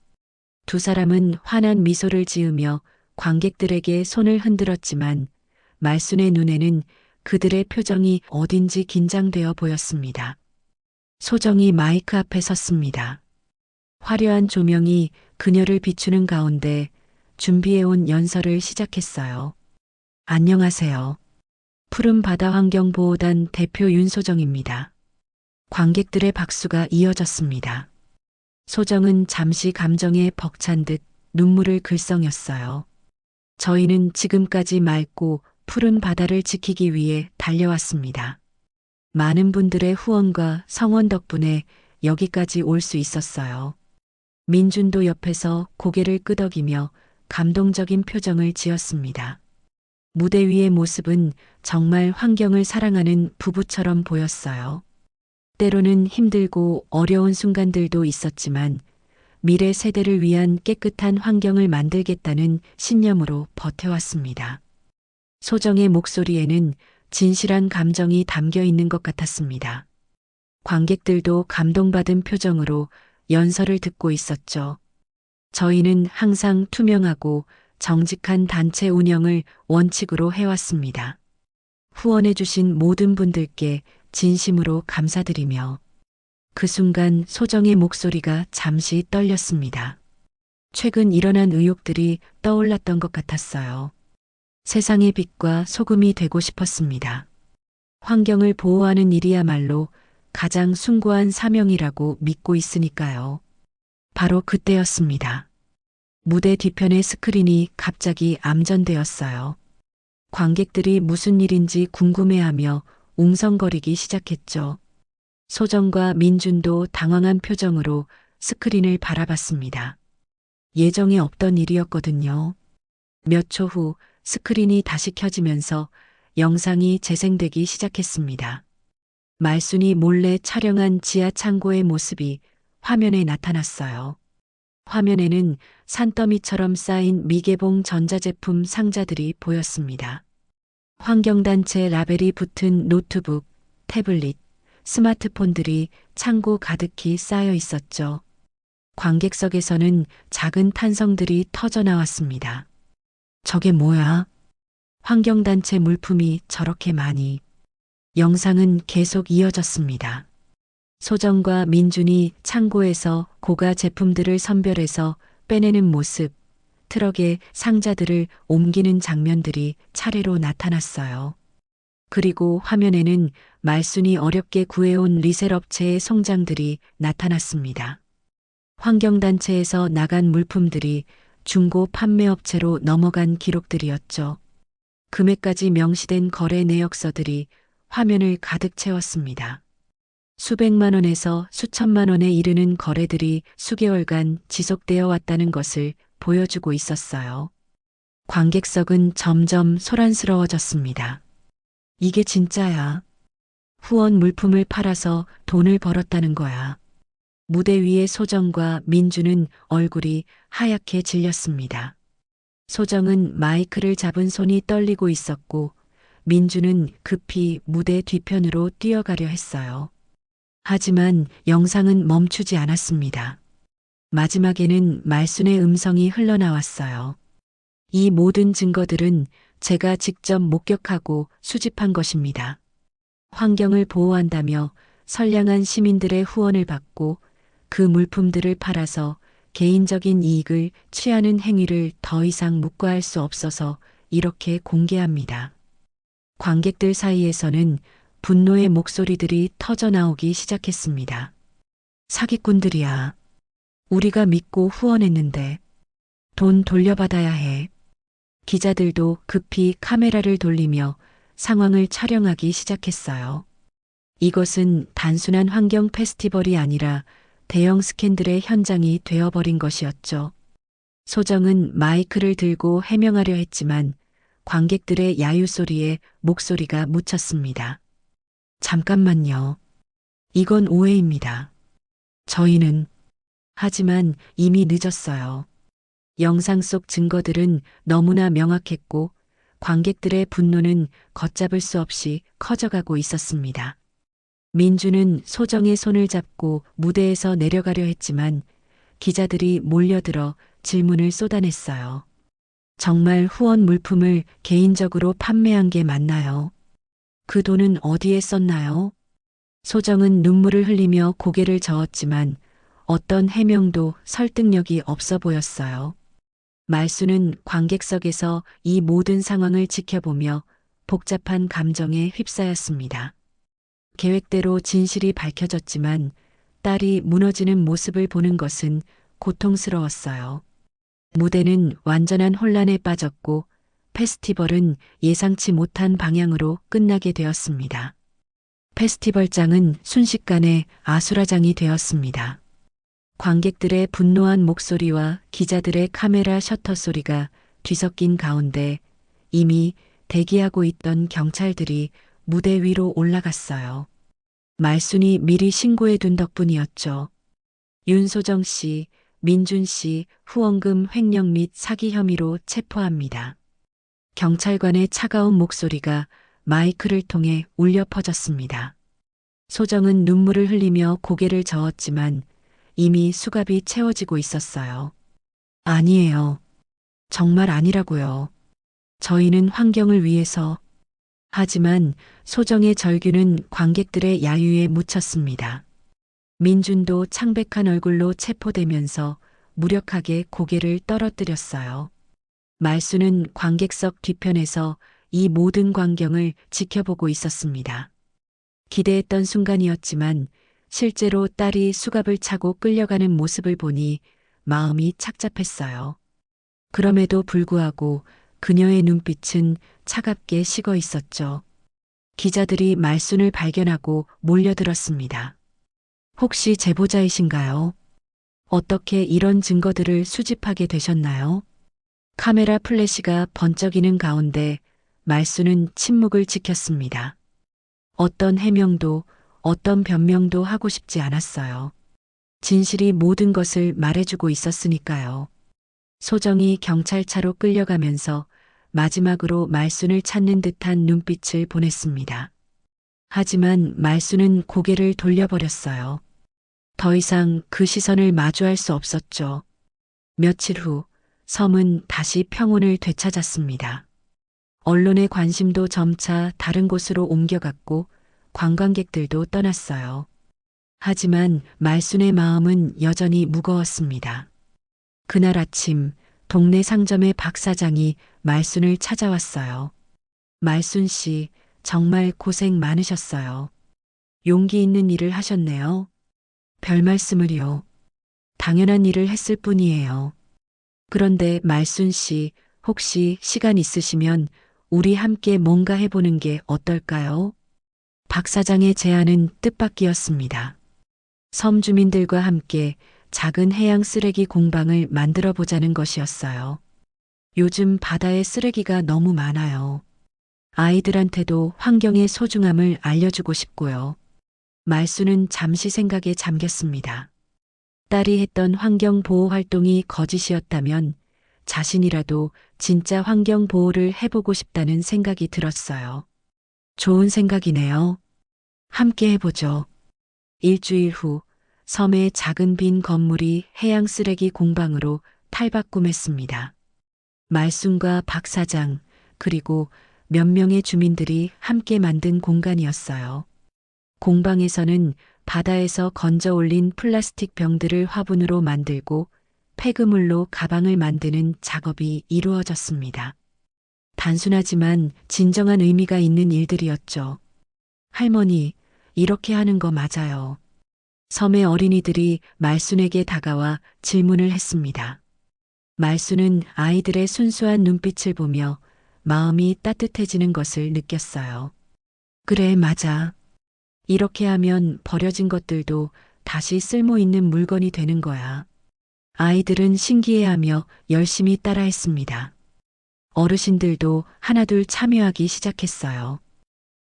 두 사람은 환한 미소를 지으며 관객들에게 손을 흔들었지만 말순의 눈에는 그들의 표정이 어딘지 긴장되어 보였습니다. 소정이 마이크 앞에 섰습니다. 화려한 조명이 그녀를 비추는 가운데 준비해온 연설을 시작했어요. 안녕하세요. 푸른 바다 환경보호단 대표 윤소정입니다. 관객들의 박수가 이어졌습니다. 소정은 잠시 감정에 벅찬 듯 눈물을 글썽였어요. 저희는 지금까지 맑고 푸른 바다를 지키기 위해 달려왔습니다. 많은 분들의 후원과 성원 덕분에 여기까지 올 수 있었어요. 민준도 옆에서 고개를 끄덕이며 감동적인 표정을 지었습니다. 무대 위의 모습은 정말 환경을 사랑하는 부부처럼 보였어요. 때로는 힘들고 어려운 순간들도 있었지만 미래 세대를 위한 깨끗한 환경을 만들겠다는 신념으로 버텨왔습니다. 소정의 목소리에는 진실한 감정이 담겨 있는 것 같았습니다. 관객들도 감동받은 표정으로 연설을 듣고 있었죠. 저희는 항상 투명하고 정직한 단체 운영을 원칙으로 해왔습니다. 후원해주신 모든 분들께 진심으로 감사드리며 그 순간 소정의 목소리가 잠시 떨렸습니다. 최근 일어난 의혹들이 떠올랐던 것 같았어요. 세상의 빛과 소금이 되고 싶었습니다. 환경을 보호하는 일이야말로 가장 숭고한 사명이라고 믿고 있으니까요. 바로 그때였습니다. 무대 뒤편의 스크린이 갑자기 암전되었어요. 관객들이 무슨 일인지 궁금해하며 웅성거리기 시작했죠. 소정과 민준도 당황한 표정으로 스크린을 바라봤습니다. 예정에 없던 일이었거든요. 몇 초 후 스크린이 다시 켜지면서 영상이 재생되기 시작했습니다. 말순이 몰래 촬영한 지하 창고의 모습이 화면에 나타났어요. 화면에는 산더미처럼 쌓인 미개봉 전자제품 상자들이 보였습니다. 환경단체 라벨이 붙은 노트북, 태블릿, 스마트폰들이 창고 가득히 쌓여 있었죠. 관객석에서는 작은 탄성들이 터져 나왔습니다. 저게 뭐야? 환경단체 물품이 저렇게 많이. 영상은 계속 이어졌습니다. 소정과 민준이 창고에서 고가 제품들을 선별해서 빼내는 모습, 트럭에 상자들을 옮기는 장면들이 차례로 나타났어요. 그리고 화면에는 말순이 어렵게 구해온 리셀 업체의 송장들이 나타났습니다. 환경단체에서 나간 물품들이 중고 판매업체로 넘어간 기록들이었죠. 금액까지 명시된 거래 내역서들이 화면을 가득 채웠습니다. 수백만 원에서 수천만 원에 이르는 거래들이 수개월간 지속되어 왔다는 것을 보여주고 있었어요. 관객석은 점점 소란스러워졌습니다. 이게 진짜야. 후원 물품을 팔아서 돈을 벌었다는 거야. 무대 위의 소정과 민주는 얼굴이 하얗게 질렸습니다. 소정은 마이크를 잡은 손이 떨리고 있었고 민주는 급히 무대 뒤편으로 뛰어가려 했어요. 하지만 영상은 멈추지 않았습니다. 마지막에는 말순의 음성이 흘러나왔어요. 이 모든 증거들은 제가 직접 목격하고 수집한 것입니다. 환경을 보호한다며 선량한 시민들의 후원을 받고 그 물품들을 팔아서 개인적인 이익을 취하는 행위를 더 이상 묵과할 수 없어서 이렇게 공개합니다. 관객들 사이에서는 분노의 목소리들이 터져 나오기 시작했습니다. 사기꾼들이야. 우리가 믿고 후원했는데 돈 돌려받아야 해. 기자들도 급히 카메라를 돌리며 상황을 촬영하기 시작했어요. 이것은 단순한 환경 페스티벌이 아니라 대형 스캔들의 현장이 되어버린 것이었죠. 소정은 마이크를 들고 해명하려 했지만 관객들의 야유 소리에 목소리가 묻혔습니다. 잠깐만요. 이건 오해입니다. 저희는 하지만 이미 늦었어요. 영상 속 증거들은 너무나 명확했고 관객들의 분노는 걷잡을 수 없이 커져가고 있었습니다. 민주는 소정의 손을 잡고 무대에서 내려가려 했지만 기자들이 몰려들어 질문을 쏟아냈어요. 정말 후원 물품을 개인적으로 판매한 게 맞나요? 그 돈은 어디에 썼나요? 소정은 눈물을 흘리며 고개를 저었지만 어떤 해명도 설득력이 없어 보였어요. 말수는 관객석에서 이 모든 상황을 지켜보며 복잡한 감정에 휩싸였습니다. 계획대로 진실이 밝혀졌지만 딸이 무너지는 모습을 보는 것은 고통스러웠어요. 무대는 완전한 혼란에 빠졌고 페스티벌은 예상치 못한 방향으로 끝나게 되었습니다. 페스티벌장은 순식간에 아수라장이 되었습니다. 관객들의 분노한 목소리와 기자들의 카메라 셔터 소리가 뒤섞인 가운데 이미 대기하고 있던 경찰들이 무대 위로 올라갔어요. 말순이 미리 신고해둔 덕분이었죠. 윤소정 씨, 민준 씨 후원금 횡령 및 사기 혐의로 체포합니다. 경찰관의 차가운 목소리가 마이크를 통해 울려 퍼졌습니다. 소정은 눈물을 흘리며 고개를 저었지만 이미 수갑이 채워지고 있었어요. 아니에요. 정말 아니라고요. 저희는 환경을 위해서. 하지만 소정의 절규는 관객들의 야유에 묻혔습니다. 민준도 창백한 얼굴로 체포되면서 무력하게 고개를 떨어뜨렸어요. 말수는 관객석 뒤편에서 이 모든 광경을 지켜보고 있었습니다. 기대했던 순간이었지만 실제로 딸이 수갑을 차고 끌려가는 모습을 보니 마음이 착잡했어요. 그럼에도 불구하고 그녀의 눈빛은 차갑게 식어 있었죠. 기자들이 말순을 발견하고 몰려들었습니다. 혹시 제보자이신가요? 어떻게 이런 증거들을 수집하게 되셨나요? 카메라 플래시가 번쩍이는 가운데 말순은 침묵을 지켰습니다. 어떤 해명도 어떤 변명도 하고 싶지 않았어요. 진실이 모든 것을 말해주고 있었으니까요. 소정이 경찰차로 끌려가면서 마지막으로 말순을 찾는 듯한 눈빛을 보냈습니다. 하지만 말순은 고개를 돌려버렸어요. 더 이상 그 시선을 마주할 수 없었죠. 며칠 후 섬은 다시 평온을 되찾았습니다. 언론의 관심도 점차 다른 곳으로 옮겨갔고 관광객들도 떠났어요. 하지만 말순의 마음은 여전히 무거웠습니다. 그날 아침 동네 상점의 박 사장이 말순을 찾아왔어요. 말순 씨, 정말 고생 많으셨어요. 용기 있는 일을 하셨네요. 별 말씀을요. 당연한 일을 했을 뿐이에요. 그런데 말순 씨, 혹시 시간 있으시면 우리 함께 뭔가 해보는 게 어떨까요? 박 사장의 제안은 뜻밖이었습니다. 섬 주민들과 함께 작은 해양 쓰레기 공방을 만들어 보자는 것이었어요. 요즘 바다에 쓰레기가 너무 많아요. 아이들한테도 환경의 소중함을 알려주고 싶고요. 말수는 잠시 생각에 잠겼습니다. 딸이 했던 환경 보호 활동이 거짓이었다면 자신이라도 진짜 환경 보호를 해보고 싶다는 생각이 들었어요. 좋은 생각이네요. 함께 해보죠. 일주일 후 섬의 작은 빈 건물이 해양 쓰레기 공방으로 탈바꿈했습니다. 말순과 박 사장, 그리고 몇 명의 주민들이 함께 만든 공간이었어요. 공방에서는 바다에서 건져 올린 플라스틱 병들을 화분으로 만들고 폐그물로 가방을 만드는 작업이 이루어졌습니다. 단순하지만 진정한 의미가 있는 일들이었죠. 할머니, 이렇게 하는 거 맞아요. 섬의 어린이들이 말순에게 다가와 질문을 했습니다. 말순은 아이들의 순수한 눈빛을 보며 마음이 따뜻해지는 것을 느꼈어요. 그래, 맞아. 이렇게 하면 버려진 것들도 다시 쓸모 있는 물건이 되는 거야. 아이들은 신기해하며 열심히 따라했습니다. 어르신들도 하나둘 참여하기 시작했어요.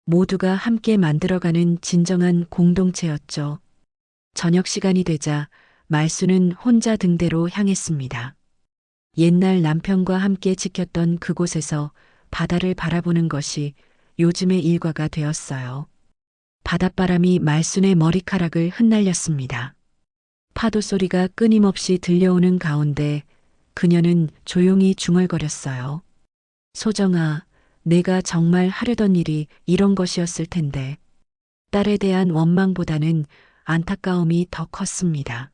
모두가 함께 만들어가는 진정한 공동체였죠. 저녁 시간이 되자 말순은 혼자 등대로 향했습니다. 옛날 남편과 함께 지켰던 그곳에서 바다를 바라보는 것이 요즘의 일과가 되었어요. 바닷바람이 말순의 머리카락을 흩날렸습니다. 파도 소리가 끊임없이 들려오는 가운데 그녀는 조용히 중얼거렸어요. 소정아, 내가 정말 하려던 일이 이런 것이었을 텐데. 딸에 대한 원망보다는 안타까움이 더 컸습니다.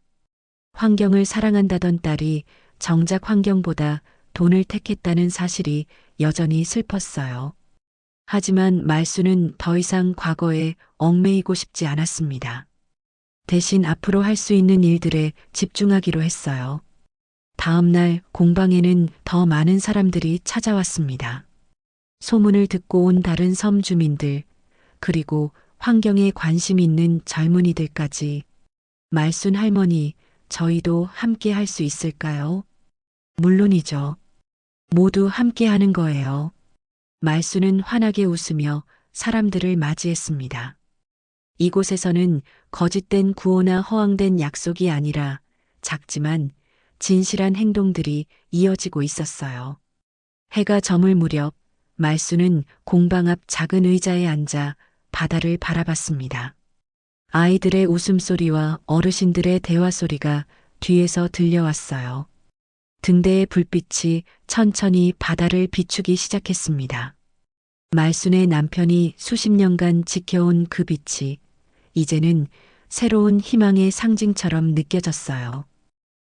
환경을 사랑한다던 딸이 정작 환경보다 돈을 택했다는 사실이 여전히 슬펐어요. 하지만 말순은 더 이상 과거에 얽매이고 싶지 않았습니다. 대신 앞으로 할 수 있는 일들에 집중하기로 했어요. 다음 날 공방에는 더 많은 사람들이 찾아왔습니다. 소문을 듣고 온 다른 섬 주민들, 그리고 환경에 관심 있는 젊은이들까지. 말순 할머니, 저희도 함께 할 수 있을까요? 물론이죠. 모두 함께 하는 거예요. 말순은 환하게 웃으며 사람들을 맞이했습니다. 이곳에서는 거짓된 구호나 허황된 약속이 아니라 작지만 진실한 행동들이 이어지고 있었어요. 해가 저물 무렵 말순은 공방 앞 작은 의자에 앉아 바다를 바라봤습니다. 아이들의 웃음소리와 어르신들의 대화소리가 뒤에서 들려왔어요. 등대의 불빛이 천천히 바다를 비추기 시작했습니다. 말순의 남편이 수십 년간 지켜온 그 빛이 이제는 새로운 희망의 상징처럼 느껴졌어요.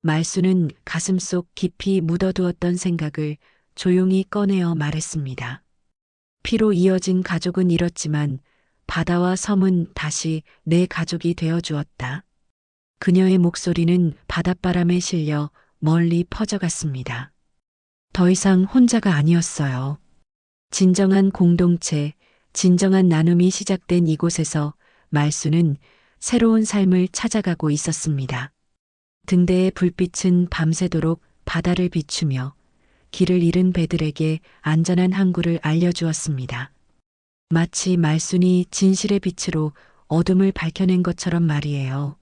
말순은 가슴속 깊이 묻어두었던 생각을 조용히 꺼내어 말했습니다. 피로 이어진 가족은 잃었지만 바다와 섬은 다시 내 가족이 되어 주었다. 그녀의 목소리는 바닷바람에 실려 멀리 퍼져갔습니다. 더 이상 혼자가 아니었어요. 진정한 공동체, 진정한 나눔이 시작된 이곳에서 말순은 새로운 삶을 찾아가고 있었습니다. 등대의 불빛은 밤새도록 바다를 비추며 길을 잃은 배들에게 안전한 항구를 알려주었습니다. 마치 말순이 진실의 빛으로 어둠을 밝혀낸 것처럼 말이에요.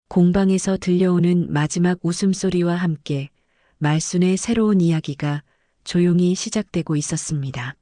공방에서 들려오는 마지막 웃음소리와 함께 말순의 새로운 이야기가 조용히 시작되고 있었습니다.